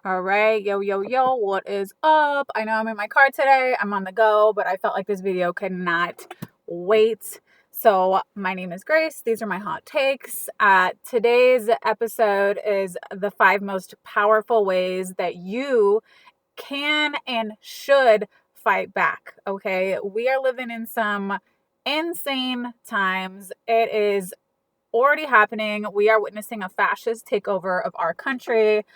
All right, yo, yo, yo, what is up? I know I'm in my car today. I'm on the go, but I felt like this video could not wait. So my name is Grace. These are my hot takes. Today's episode is the 5 most powerful ways that you can and should fight back. Okay, we are living in some insane times. It is already happening. We are witnessing a fascist takeover of our country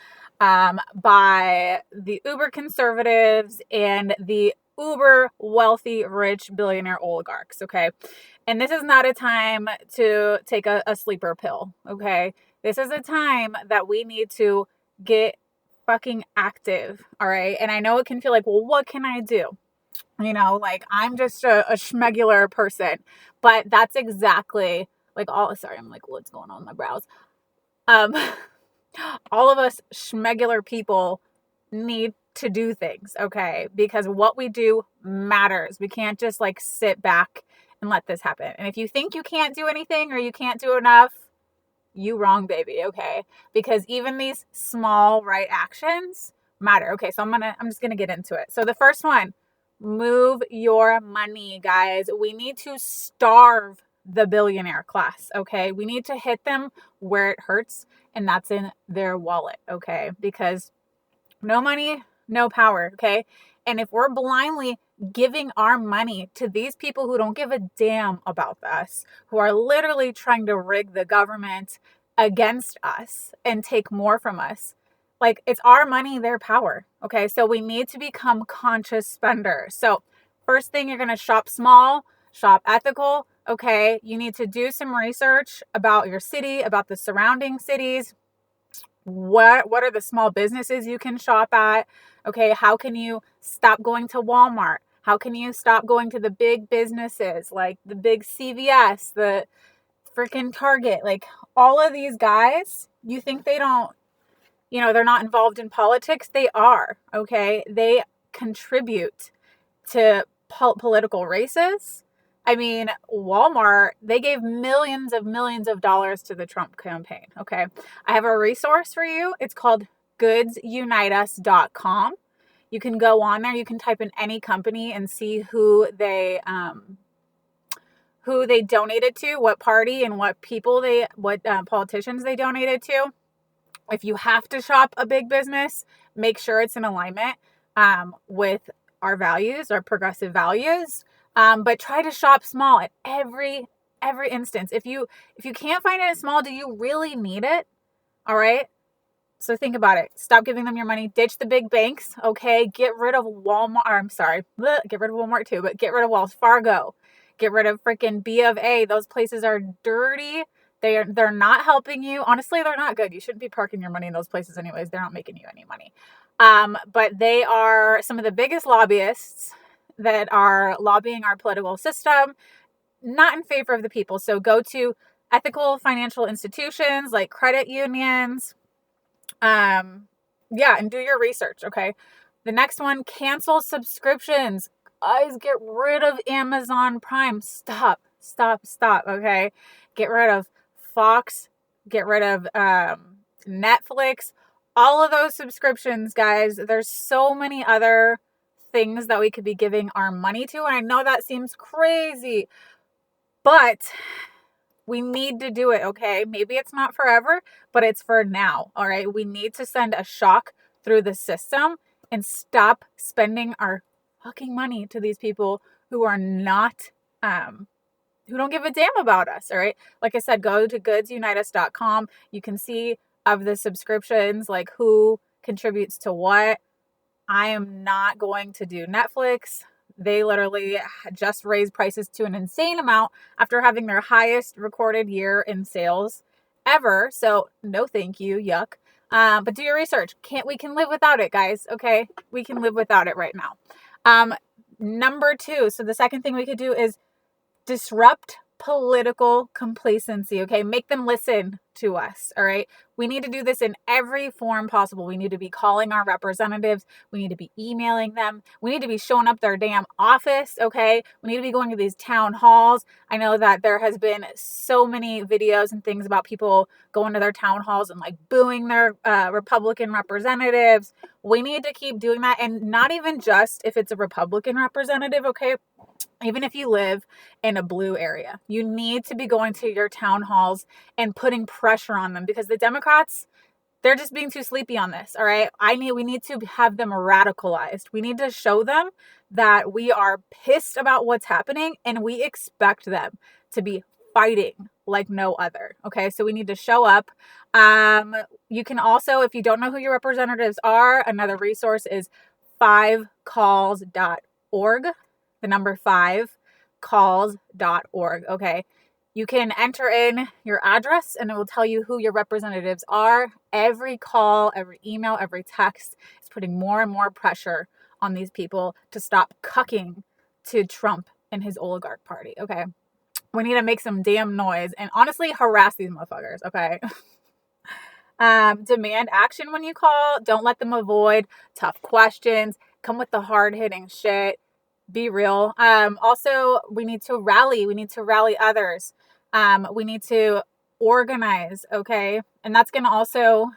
by the uber conservatives and the uber wealthy, rich billionaire oligarchs. Okay. And this is not a time to take a sleeper pill. Okay. This is a time that we need to get fucking active. All right. And I know it can feel like, well, what can I do? You know, like I'm just a schmegular person, but that's exactly like sorry, I'm like, what's going on in my brows? Um, all of us schmegular people need to do things, okay? Because what we do matters. We can't just like sit back and let this happen. And if you think you can't do anything or you can't do enough, you wrong, baby, okay? Because even these small right actions matter. Okay, so I'm just gonna get into it. So the first one, move your money, guys. We need to starve the billionaire class, okay? We need to hit them where it hurts, and that's in their wallet, okay? Because no money, no power, okay? And if we're blindly giving our money to these people who don't give a damn about us, who are literally trying to rig the government against us and take more from us, like it's our money, their power, okay? So we need to become conscious spenders. So first thing, you're going to shop small, shop ethical, okay? You need to do some research about your city, about the surrounding cities. What are the small businesses you can shop at? Okay, how can you stop going to Walmart? How can you stop going to the big businesses like the big CVS, the freaking Target? Like all of these guys, you think they don't, they're not involved in politics? They are, okay? They contribute to political races. I mean, Walmart, they gave millions of dollars to the Trump campaign, okay? I have a resource for you. It's called GOODSUNITEUS.COME. You can go on there. You can type in any company and see who they donated to, what party and what politicians they donated to. If you have to shop a big business, make sure it's in alignment with our values, our progressive values. But try to shop small at every instance. If you can't find it small, do you really need it? All right. So think about it. Stop giving them your money. Ditch the big banks. Okay. Get rid of Walmart. I'm sorry. Get rid of Walmart too, but get rid of Wells Fargo. Get rid of freaking B of A. Those places are dirty. They're not helping you. Honestly, they're not good. You shouldn't be parking your money in those places anyways. They're not making you any money. But they are some of the biggest lobbyists that are lobbying our political system, not in favor of the people. So go to ethical financial institutions like credit unions. And do your research, okay? The next one, cancel subscriptions. Guys, get rid of Amazon Prime. Stop, okay? Get rid of Fox, get rid of Netflix, all of those subscriptions, guys. There's so many other things that we could be giving our money to, and I know that seems crazy, but we need to do it, okay? Maybe it's not forever, but it's for now, all right? We need to send a shock through the system and stop spending our fucking money to these people who are not who don't give a damn about us, all right? Like I said, go to GOODSUNITEUS.COME. You can see of the subscriptions, like who contributes to what. I am not going to do Netflix. They literally just raised prices to an insane amount after having their highest recorded year in sales ever. So no thank you, yuck. But do your research. We can live without it, guys, okay? We can live without it right now. Number 2, so the second thing we could do is disrupt political complacency, okay? Make them listen to us, all right? We need to do this in every form possible. We need to be calling our representatives. We need to be emailing them. We need to be showing up their damn office, okay? We need to be going to these town halls. I know that there has been so many videos and things about people going to their town halls and like booing their Republican representatives. We need to keep doing that, and not even just if it's a Republican representative, okay? Even if you live in a blue area, you need to be going to your town halls and putting pressure on them, because the Democrats, they're just being too sleepy on this. All right. We need to have them radicalized. We need to show them that we are pissed about what's happening and we expect them to be fighting like no other. Okay. So we need to show up. You can also, if you don't know who your representatives are, another resource is 5calls.org. The number 5calls.org. Okay. You can enter in your address and it will tell you who your representatives are. Every call, every email, every text is putting more and more pressure on these people to stop cucking to Trump and his oligarch party. Okay. We need to make some damn noise and honestly harass these motherfuckers. Okay. Demand action when you call. Don't let them avoid tough questions. Come with the hard hitting shit. Be real. Also, we need to rally. We need to rally others. We need to organize, okay? And that's going to also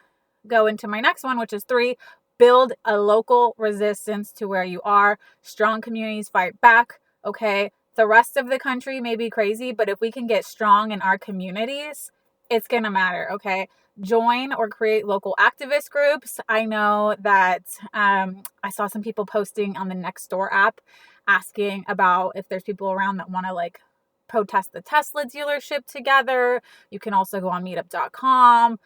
go into my next one, which is 3, build a local resistance to where you are. Strong communities fight back, okay? The rest of the country may be crazy, but if we can get strong in our communities, it's going to matter, okay? Join or create local activist groups. I know that I saw some people posting on the Nextdoor app asking about if there's people around that want to like protest the Tesla dealership together. You can also go on meetup.com.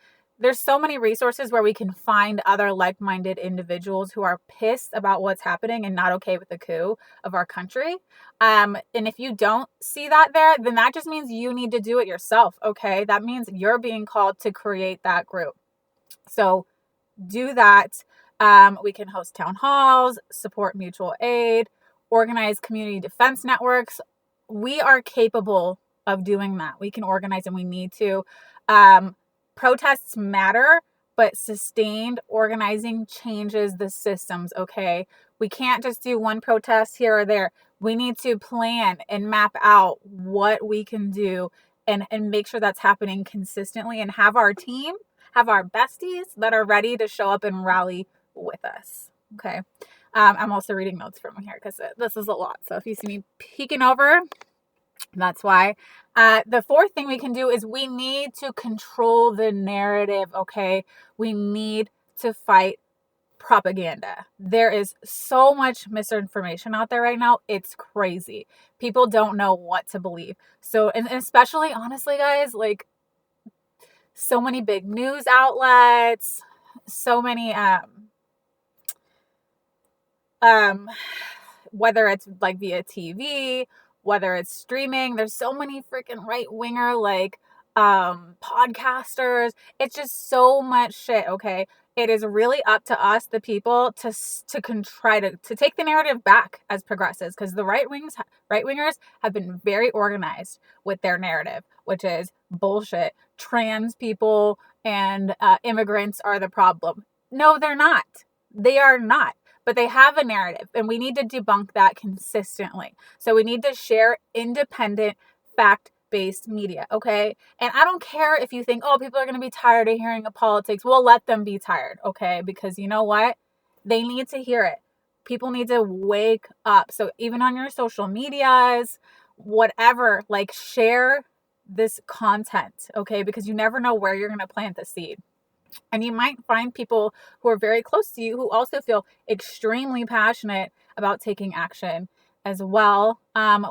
There's so many resources where we can find other like-minded individuals who are pissed about what's happening and not okay with the coup of our country. And if you don't see that there, then that just means you need to do it yourself, okay? That means you're being called to create that group. So do that. We can host town halls, support mutual aid, organize community defense networks. We are capable of doing that. We can organize and we need to. Protests matter, but sustained organizing changes the systems, okay? We can't just do one protest here or there. We need to plan and map out what we can do and make sure that's happening consistently and have our team, have our besties that are ready to show up and rally with us, okay? I'm also reading notes from here because this is a lot. So if you see me peeking over, that's why. The 4th thing we can do is we need to control the narrative, okay? We need to fight propaganda. There is so much misinformation out there right now. It's crazy. People don't know what to believe. So, and especially, honestly, guys, like so many big news outlets, so many, whether it's like via TV, whether it's streaming, there's so many freaking right-winger like podcasters. It's just so much shit, okay? It is really up to us, the people, to try to take the narrative back as progressives, because the right-wingers have been very organized with their narrative, which is bullshit. Trans people and immigrants are the problem. No, they're not. They are not. But they have a narrative, and we need to debunk that consistently. So we need to share independent, fact-based media, okay? And I don't care if you think, oh, people are going to be tired of hearing of politics. We'll let them be tired, okay? Because you know what? They need to hear it. People need to wake up. So even on your social medias, whatever, like share this content, okay? Because you never know where you're going to plant the seed. And you might find people who are very close to you who also feel extremely passionate about taking action as well.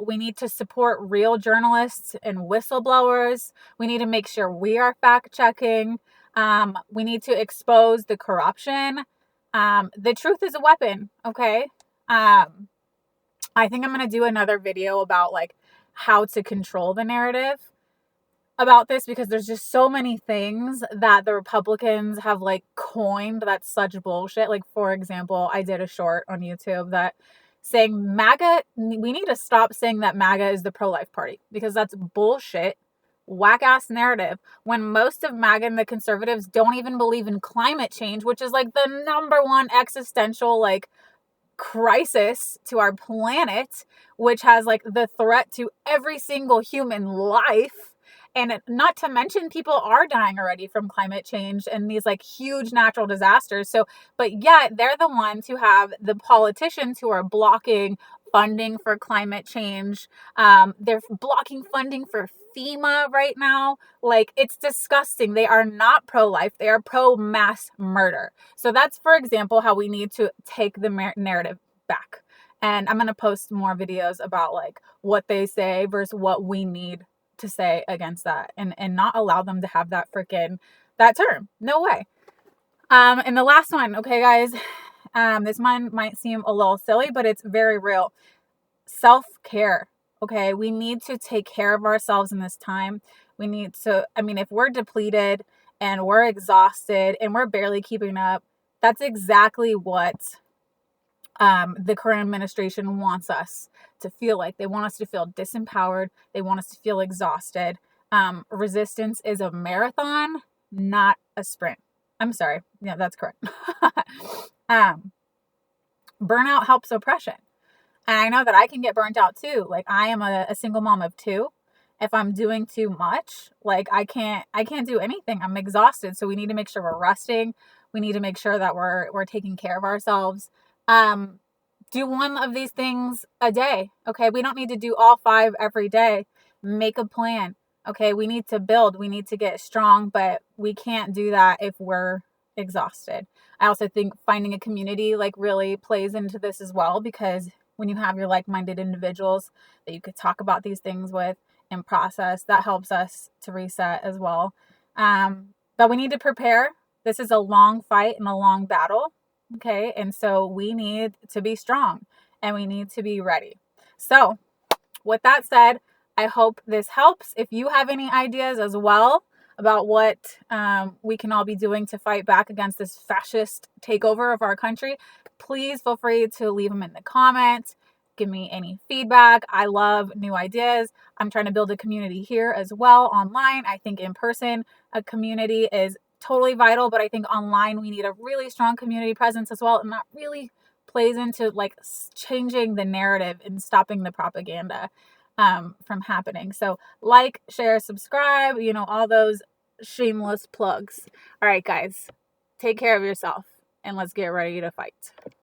We need to support real journalists and whistleblowers. We need to make sure we are fact checking. We need to expose the corruption. The truth is a weapon, okay? I think I'm going to do another video about like how to control the narrative about this, because there's just so many things that the Republicans have like coined that's such bullshit. Like, for example, I did a short on YouTube that saying MAGA, we need to stop saying that MAGA is the pro-life party, because that's bullshit, whack-ass narrative, when most of MAGA and the conservatives don't even believe in climate change, which is like the #1 existential like crisis to our planet, which has like the threat to every single human life. And not to mention, people are dying already from climate change and these like huge natural disasters. So, but yet they're the ones who have the politicians who are blocking funding for climate change. They're blocking funding for FEMA right now. Like, it's disgusting. They are not pro-life. They are pro-mass murder. So that's, for example, how we need to take the narrative back. And I'm going to post more videos about like what they say versus what we need to say against that, and not allow them to have that term. No way. And the last one, okay, guys, this one might seem a little silly, but it's very real. Self-care. Okay, we need to take care of ourselves in this time. We need to, I mean, if we're depleted and we're exhausted and we're barely keeping up, that's exactly what the current administration wants us to feel like. They want us to feel disempowered. They want us to feel exhausted. Resistance is a marathon, not a sprint. I'm sorry. Yeah, that's correct. Burnout helps oppression. And I know that I can get burnt out too. Like, I am a single mom of 2. If I'm doing too much, like I can't do anything. I'm exhausted. So we need to make sure we're resting. We need to make sure that we're taking care of ourselves. Do one of these things a day. Okay. We don't need to do all 5 every day. Make a plan. Okay. We need to build, we need to get strong, but we can't do that if we're exhausted. I also think finding a community like really plays into this as well, because when you have your like-minded individuals that you could talk about these things with and process, that helps us to reset as well. But we need to prepare. This is a long fight and a long battle. Okay. And so we need to be strong and we need to be ready. So with that said, I hope this helps. If you have any ideas as well about what we can all be doing to fight back against this fascist takeover of our country, please feel free to leave them in the comments. Give me any feedback. I love new ideas. I'm trying to build a community here as well online. I think in person, a community is totally vital, but I think online we need a really strong community presence as well. And that really plays into like changing the narrative and stopping the propaganda from happening. So like, share, subscribe, all those shameless plugs. All right, guys, take care of yourself and let's get ready to fight.